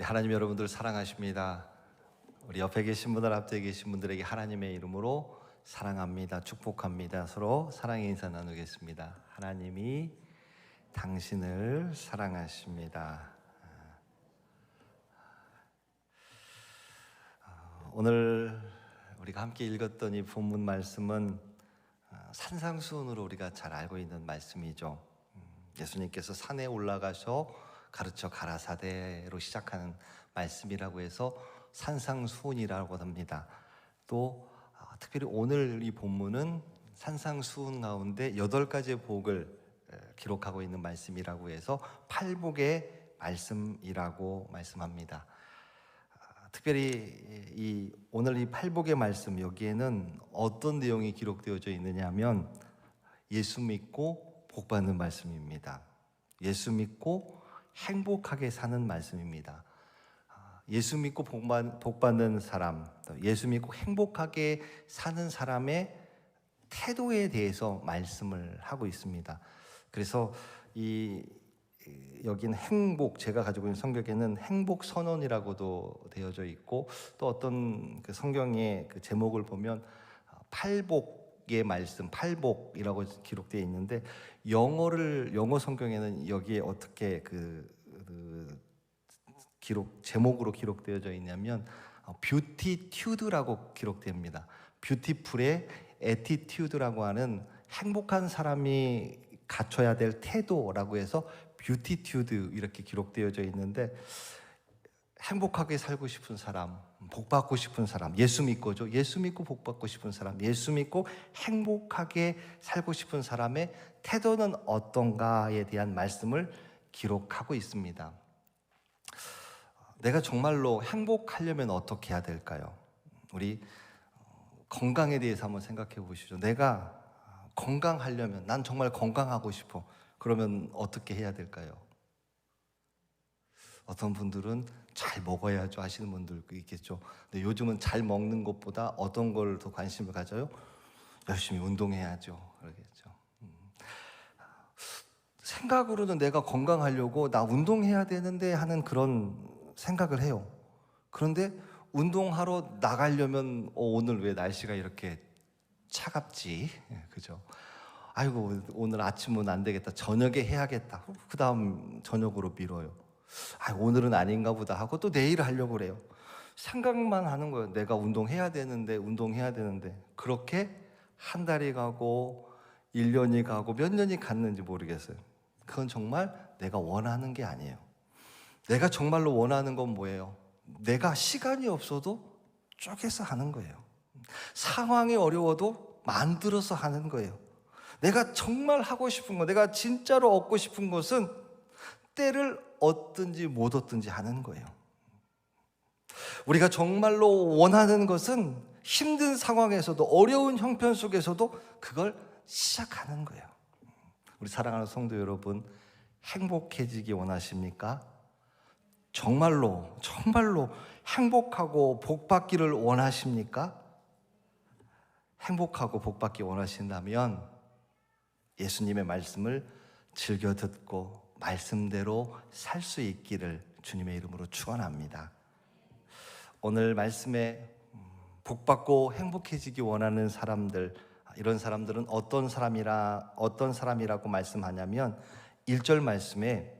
하나님 여러분들 사랑하십니다. 우리 옆에 계신 분들, 앞에 계신 분들에게 하나님의 이름으로 사랑합니다, 축복합니다. 서로 사랑의 인사 나누겠습니다. 하나님이 당신을 사랑하십니다. 오늘 우리가 함께 읽었던 이 본문 말씀은 산상수훈으로 우리가 잘 알고 있는 말씀이죠. 예수님께서 산에 올라가셔 가르쳐 가라사대로 시작하는 말씀이라고 해서 산상수훈이라고 합니다. 또 특별히 오늘 이 본문은 산상수훈 가운데 8가지의 복을 기록하고 있는 말씀이라고 해서 팔복의 말씀이라고 말씀합니다. 특별히 오늘 이 팔복의 말씀, 여기에는 어떤 내용이 기록되어져 있느냐 하면 예수 믿고 복 받는 말씀입니다. 예수 믿고 행복하게 사는 말씀입니다. 예수 믿고 복 받는 사람, 예수 믿고 행복하게 사는 사람의 태도에 대해서 말씀을 하고 있습니다. 그래서 여기는 행복, 제가 가지고 있는 성경에는 행복 선언이라고도 되어져 있고, 또 어떤 그 성경의 그 제목을 보면 팔복의 말씀, 팔복이라고 기록되어 있는데, 영어 성경에는 여기에 어떻게 제목으로 기록되어져 있냐면 뷰티튜드라고 기록됩니다. 뷰티풀의 애티튜드라고 하는 행복한 사람이 갖춰야 될 태도라고 해서 뷰티튜드 이렇게 기록되어져 있는데, 행복하게 살고 싶은 사람, 복 받고 싶은 사람, 예수 믿고죠. 예수 믿고 복 받고 싶은 사람, 예수 믿고 행복하게 살고 싶은 사람의 태도는 어떤가에 대한 말씀을 기록하고 있습니다. 내가 정말로 행복하려면 어떻게 해야 될까요? 우리 건강에 대해서 한번 생각해 보시죠. 내가 건강하려면, 난 정말 건강하고 싶어. 그러면 어떻게 해야 될까요? 어떤 분들은 잘 먹어야죠 하시는 분들도 있겠죠. 근데 요즘은 잘 먹는 것보다 어떤 걸 더 관심을 가져요? 열심히 운동해야죠. 그러겠죠. 생각으로는 내가 건강하려고 나 운동해야 되는데 하는 그런 생각을 해요. 그런데 운동하러 나가려면 오늘 왜 날씨가 이렇게 차갑지? 그죠? 아이고, 오늘 아침은 안 되겠다, 저녁에 해야겠다. 그 다음 저녁으로 미뤄요. 오늘은 아닌가 보다 하고 또 내일 하려고 그래요. 생각만 하는 거예요. 내가 운동해야 되는데. 그렇게 한 달이 가고 1년이 가고 몇 년이 갔는지 모르겠어요. 그건 정말 내가 원하는 게 아니에요. 내가 정말로 원하는 건 뭐예요? 내가 시간이 없어도 쪼개서 하는 거예요. 상황이 어려워도 만들어서 하는 거예요. 내가 정말 하고 싶은 거, 내가 진짜로 얻고 싶은 것은 때를 얻든지 못 얻든지 하는 거예요. 우리가 정말로 원하는 것은 힘든 상황에서도, 어려운 형편 속에서도 그걸 시작하는 거예요. 우리 사랑하는 성도 여러분, 행복해지기 원하십니까? 정말로 행복하고 복 받기를 원하십니까? 행복하고 복 받기 원하신다면 예수님의 말씀을 즐겨 듣고 말씀대로 살 수 있기를 주님의 이름으로 축원합니다. 오늘 말씀에 복 받고 행복해지기 원하는 사람들, 이런 사람들은 어떤 사람이라고 말씀하냐면 1절 말씀에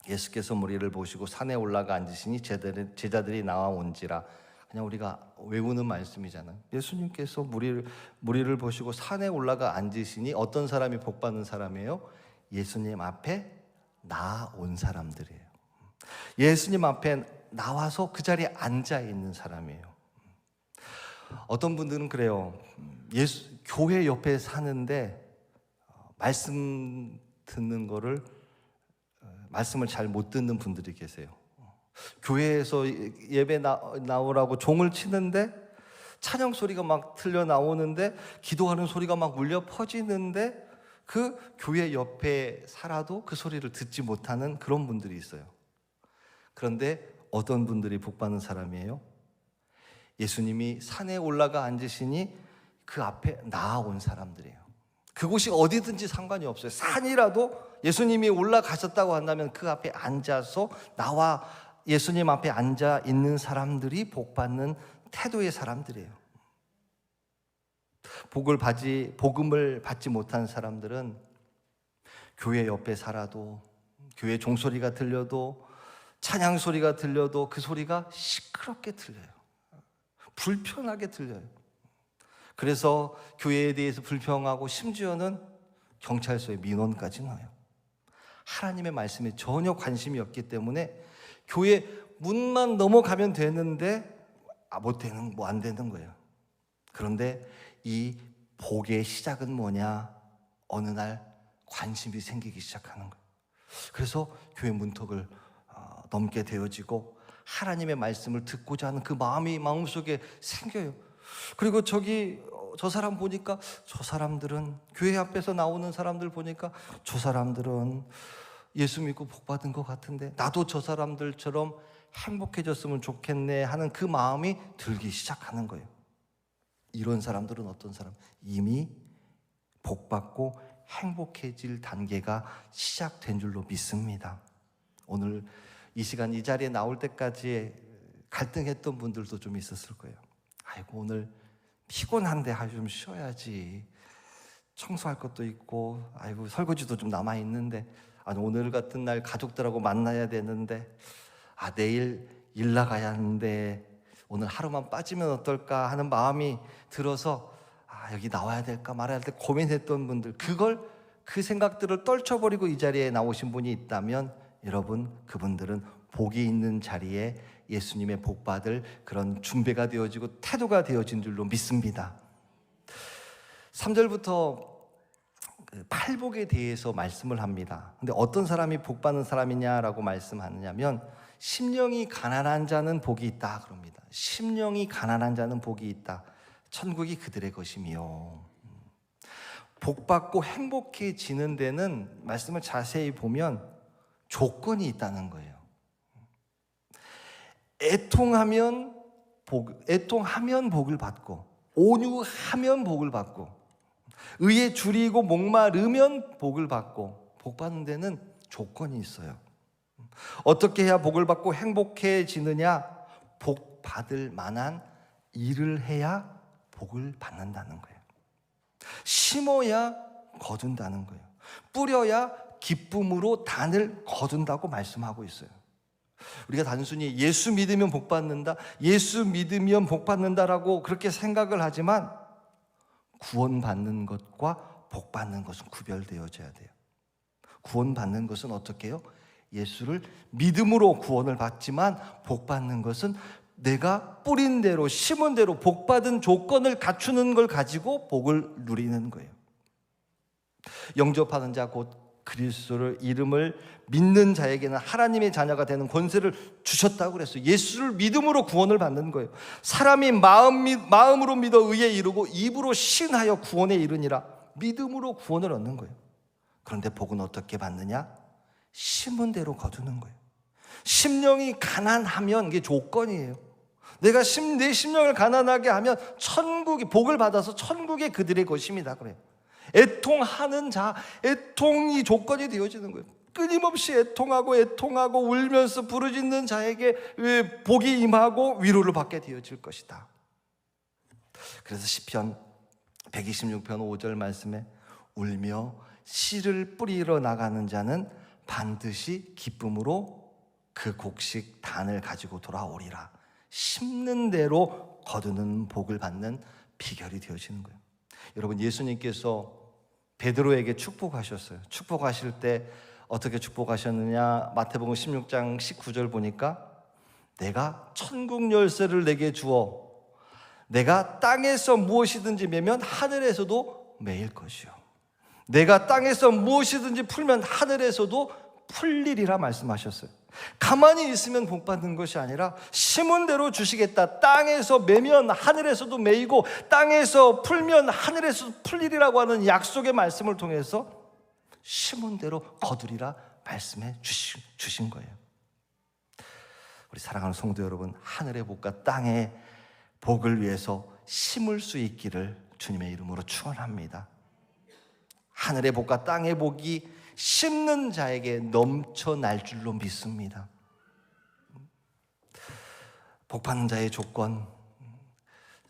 예수께서 무리를 보시고 산에 올라가 앉으시니 제자들이 나와온지라. 그냥 우리가 외우는 말씀이잖아요. 예수님께서 무리를 보시고 산에 올라가 앉으시니 어떤 사람이 복 받는 사람이에요? 예수님 앞에 나온 사람들이에요. 예수님 앞에 나와서 그 자리에 앉아 있는 사람이에요. 어떤 분들은 그래요. 교회 옆에 사는데 말씀 듣는 거를, 말씀을 잘 못 듣는 분들이 계세요. 교회에서 예배 나오라고 종을 치는데 찬양 소리가 막 틀려 나오는데, 기도하는 소리가 막 울려 퍼지는데 그 교회 옆에 살아도 그 소리를 듣지 못하는 그런 분들이 있어요. 그런데 어떤 분들이 복 받는 사람이에요? 예수님이 산에 올라가 앉으시니 그 앞에 나아온 사람들이에요. 그곳이 어디든지 상관이 없어요. 산이라도 예수님이 올라가셨다고 한다면 그 앞에 앉아서 나와 예수님 앞에 앉아 있는 사람들이 복 받는 태도의 사람들이에요. 복음을 받지 못한 사람들은 교회 옆에 살아도, 교회 종소리가 들려도, 찬양 소리가 들려도 그 소리가 시끄럽게 들려요. 불편하게 들려요. 그래서 교회에 대해서 불평하고 심지어는 경찰서에 민원까지 넣어요. 하나님의 말씀에 전혀 관심이 없기 때문에 교회 문만 넘어가면 되는데 안 되는 거예요. 그런데 이 복의 시작은 뭐냐? 어느 날 관심이 생기기 시작하는 거예요. 그래서 교회 문턱을 넘게 되어지고 하나님의 말씀을 듣고자 하는 그 마음이 마음속에 생겨요. 그리고 저 사람 보니까, 저 사람들은, 교회 앞에서 나오는 사람들 보니까 저 사람들은 예수 믿고 복 받은 것 같은데 나도 저 사람들처럼 행복해졌으면 좋겠네 하는 그 마음이 들기 시작하는 거예요. 이런 사람들은 어떤 사람? 이미 복 받고 행복해질 단계가 시작된 줄로 믿습니다. 오늘 이 시간 이 자리에 나올 때까지 갈등했던 분들도 좀 있었을 거예요. 아이고, 오늘 피곤한데 좀 쉬어야지. 청소할 것도 있고, 아이고, 설거지도 좀 남아 있는데, 오늘 같은 날 가족들하고 만나야 되는데, 내일 일 나가야 하는데 오늘 하루만 빠지면 어떨까 하는 마음이 들어서 여기 나와야 될까 말아야 될까 고민했던 분들, 그 생각들을 떨쳐버리고 이 자리에 나오신 분이 있다면 여러분, 그분들은 복이 있는 자리에 예수님의 복 받을 그런 준비가 되어지고 태도가 되어진 줄로 믿습니다. 3절부터 팔복에 대해서 말씀을 합니다. 근데 어떤 사람이 복 받는 사람이냐라고 말씀하느냐면, 심령이 가난한 자는 복이 있다 그럽니다. 심령이 가난한 자는 복이 있다. 천국이 그들의 것이며. 복 받고 행복해지는 데는 말씀을 자세히 보면 조건이 있다는 거예요. 애통하면 복을 받고, 온유하면 복을 받고, 의에 줄이고 목마르면 복을 받고, 복 받는 데는 조건이 있어요. 어떻게 해야 복을 받고 행복해지느냐? 복 받을 만한 일을 해야 복을 받는다는 거예요. 심어야 거둔다는 거예요. 뿌려야 기쁨으로 단을 거둔다고 말씀하고 있어요. 우리가 단순히 예수 믿으면 복 받는다, 예수 믿으면 복 받는다라고 그렇게 생각을 하지만 구원받는 것과 복 받는 것은 구별되어져야 돼요. 구원받는 것은 어떻게 해요? 예수를 믿음으로 구원을 받지만, 복 받는 것은 내가 뿌린 대로, 심은 대로 복 받은 조건을 갖추는 걸 가지고 복을 누리는 거예요. 영접하는 자 곧 그리스도를 이름을 믿는 자에게는 하나님의 자녀가 되는 권세를 주셨다고 그랬어요. 예수를 믿음으로 구원을 받는 거예요. 사람이 마음으로 믿어 의에 이르고 입으로 신하여 구원에 이르니라. 믿음으로 구원을 얻는 거예요. 그런데 복은 어떻게 받느냐? 심은 대로 거두는 거예요. 심령이 가난하면 이게 조건이에요. 내 심령을 가난하게 하면 복을 받아서 천국이 그들의 것입니다. 그래요. 애통하는 자, 애통이 조건이 되어지는 거예요. 끊임없이 애통하고 울면서 부르짖는 자에게 복이 임하고 위로를 받게 되어질 것이다. 그래서 시편 126편 5절 말씀에 울며 씨를 뿌리러 나가는 자는 반드시 기쁨으로 그 곡식 단을 가지고 돌아오리라. 심는 대로 거두는 복을 받는 비결이 되어지는 거예요. 여러분, 예수님께서 베드로에게 축복하셨어요. 축복하실 때 어떻게 축복하셨느냐? 마태복음 16장 19절 보니까, 내가 천국 열쇠를 내게 주어 내가 땅에서 무엇이든지 매면 하늘에서도 매일 것이요, 내가 땅에서 무엇이든지 풀면 하늘에서도 풀리리라 말씀하셨어요. 가만히 있으면 복 받는 것이 아니라 심은 대로 주시겠다. 땅에서 매면 하늘에서도 매이고 땅에서 풀면 하늘에서도 풀리리라고 하는 약속의 말씀을 통해서 심은 대로 거두리라 말씀해 주신 거예요. 우리 사랑하는 성도 여러분, 하늘의 복과 땅의 복을 위해서 심을 수 있기를 주님의 이름으로 축원합니다. 하늘의 복과 땅의 복이 심는 자에게 넘쳐날 줄로 믿습니다. 복받는 자의 조건,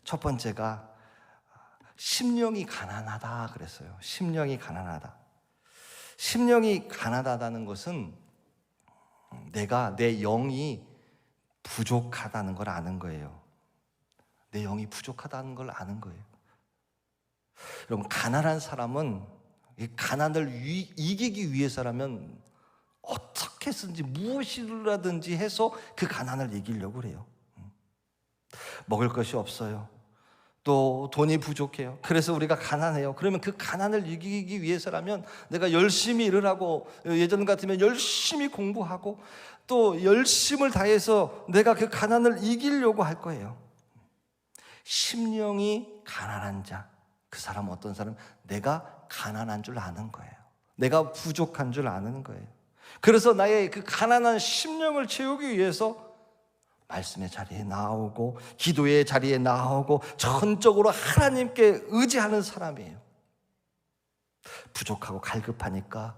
첫 번째가 심령이 가난하다 그랬어요. 심령이 가난하다. 심령이 가난하다는 것은 내 영이 부족하다는 걸 아는 거예요. 내 영이 부족하다는 걸 아는 거예요. 여러분, 가난한 사람은 이 가난을 이기기 위해서라면 어떻게든지 무엇이라든지 해서 그 가난을 이기려고 그래요. 먹을 것이 없어요. 또 돈이 부족해요. 그래서 우리가 가난해요. 그러면 그 가난을 이기기 위해서라면 내가 열심히 일을 하고, 예전 같으면 열심히 공부하고, 또 열심을 다해서 내가 그 가난을 이기려고 할 거예요. 심령이 가난한 자, 그 사람 어떤 사람? 내가 가난한 줄 아는 거예요. 내가 부족한 줄 아는 거예요. 그래서 나의 그 가난한 심령을 채우기 위해서 말씀의 자리에 나오고, 기도의 자리에 나오고, 전적으로 하나님께 의지하는 사람이에요. 부족하고 갈급하니까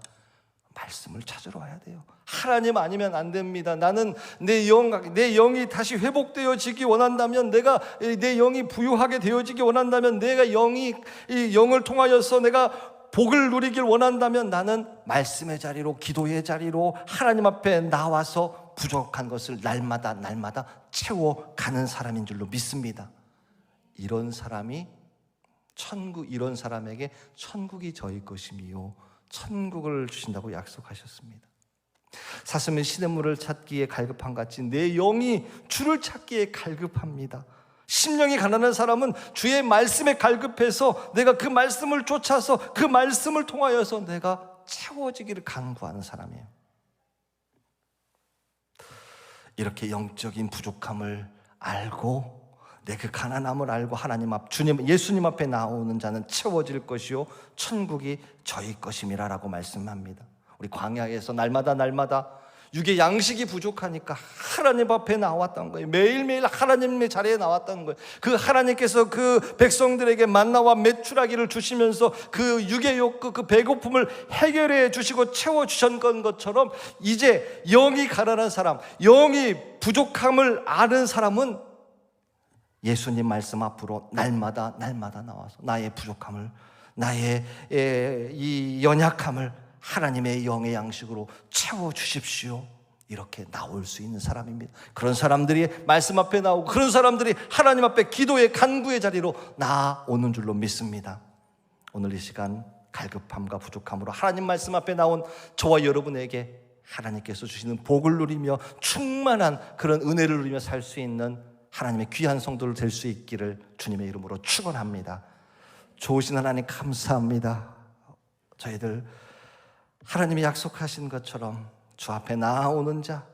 말씀을 찾으러 와야 돼요. 하나님 아니면 안 됩니다. 나는 내 영이 다시 회복되어지기 원한다면, 내 영이 부유하게 되어지기 원한다면, 내가 이 영을 통하여서 내가 복을 누리길 원한다면, 나는 말씀의 자리로, 기도의 자리로 하나님 앞에 나와서 부족한 것을 날마다 채워가는 사람인 줄로 믿습니다. 이런 사람에게 천국이 저희 것이며 천국을 주신다고 약속하셨습니다. 사슴은 시냇물을 찾기에 갈급한 같이 내 영이 주를 찾기에 갈급합니다. 심령이 가난한 사람은 주의 말씀에 갈급해서 내가 그 말씀을 쫓아서 그 말씀을 통하여서 내가 채워지기를 간구하는 사람이에요. 이렇게 영적인 부족함을 알고, 내 그 가난함을 알고 하나님 앞, 예수님 앞에 나오는 자는 채워질 것이요 천국이 저희 것임이라라고 말씀합니다. 우리 광야에서 날마다 육의 양식이 부족하니까 하나님 앞에 나왔던 거예요. 매일매일 하나님의 자리에 나왔다는 거예요. 그 하나님께서 그 백성들에게 만나와 메추라기를 주시면서 그 육의 욕구, 그 배고픔을 해결해 주시고 채워주셨던 것처럼, 이제 영이 가난한 사람, 영이 부족함을 아는 사람은 예수님 말씀 앞으로 날마다 나와서 나의 부족함을, 나의 이 연약함을 하나님의 영의 양식으로 채워주십시오, 이렇게 나올 수 있는 사람입니다. 그런 사람들이 말씀 앞에 나오고, 그런 사람들이 하나님 앞에 기도의 간구의 자리로 나오는 줄로 믿습니다. 오늘 이 시간 갈급함과 부족함으로 하나님 말씀 앞에 나온 저와 여러분에게 하나님께서 주시는 복을 누리며 충만한 그런 은혜를 누리며 살 수 있는 하나님의 귀한 성도를 될 수 있기를 주님의 이름으로 축원합니다. 좋으신 하나님 감사합니다. 저희들 하나님이 약속하신 것처럼 주 앞에 나오는 자,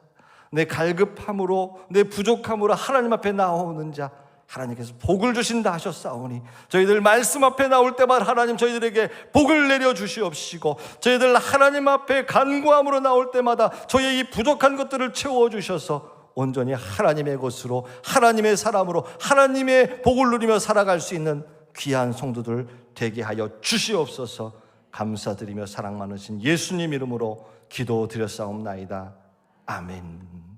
내 갈급함으로, 내 부족함으로 하나님 앞에 나오는 자, 하나님께서 복을 주신다 하셨사오니, 저희들 말씀 앞에 나올 때마다 하나님 저희들에게 복을 내려 주시옵시고, 저희들 하나님 앞에 간구함으로 나올 때마다 저희의 이 부족한 것들을 채워주셔서 온전히 하나님의 것으로, 하나님의 사람으로, 하나님의 복을 누리며 살아갈 수 있는 귀한 성도들 되게 하여 주시옵소서. 감사드리며 사랑 많으신 예수님 이름으로 기도드렸사옵나이다. 아멘.